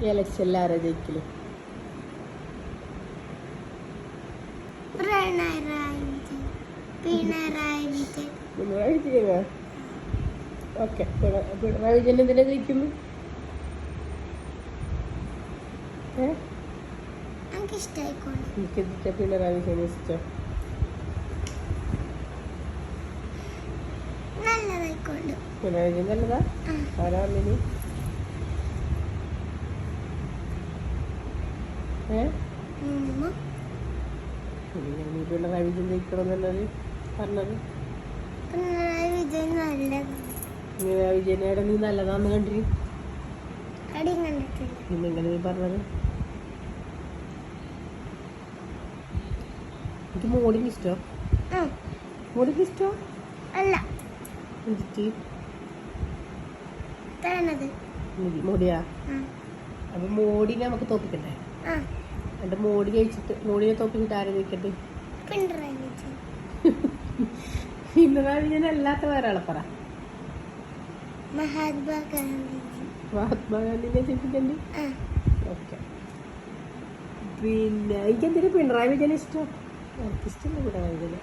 ഇലക്ഷനിൽ ആരാ ജയിക്കല്? പിണറായി വിജയനാ? ഓക്കെ, പിണറായി വിജയൻ എന്തിനാ ജയിക്കുന്നു? എനിക്കെന്തിട്ടാ പിണറായി വിജയനെ ഇഷ്ടം? പിണറായി വിജയൻ നല്ലതാ? ആരാ അമ്മിനി? നീ പിണറായി വിജയൻ ജയിക്കണം എന്നുള്ളത് പറഞ്ഞത്? പിണറായി വിജയൻ നല്ലത്. പിണറായി വിജയനേടെ നീ നല്ലതാന്ന് കണ്ടിന്? പിന്നെങ്ങനെ നീ പറഞ്ഞത്? എനിക്ക് മോഡിന് ഇഷ്ടോ? മോഡിന് ഇഷ്ടോ അല്ല. മോഡിയാ? അപ്പൊ മോഡിനെ നമുക്ക് തോപ്പിക്കണ്ടേ? എന്റെ മോഡി ജയിച്ചിട്ട് മോഡിനെ തോപ്പിച്ചിട്ട് ആരെ ജയിക്കട്ടെ? പിണറായി വിജയൻ. പിണറായി വിജയൻ അല്ലാത്ത വേറെ ആളെ പറ. മഹാത്മാഗാന്ധിനെ ജയിപ്പിക്കണ്ടേ? ഓക്കെ. പിന്നെ എനിക്കെന്തിനാ പിണറായി വിജയനെ ഇഷ്ടം? എനിക്കിഷ്ടമല്ല പിണറായി വിജയനെ.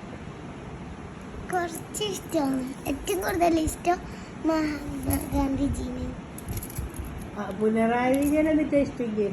കുറച്ച് ഇഷ്ടമാണ്. ഏറ്റവും കൂടുതൽ ഇഷ്ടം മഹാത്മാഗാന്ധിജീനെ. പിണറായി വിജയൻ എന്നിട്ട് ഇഷ്ടമില്ലേ?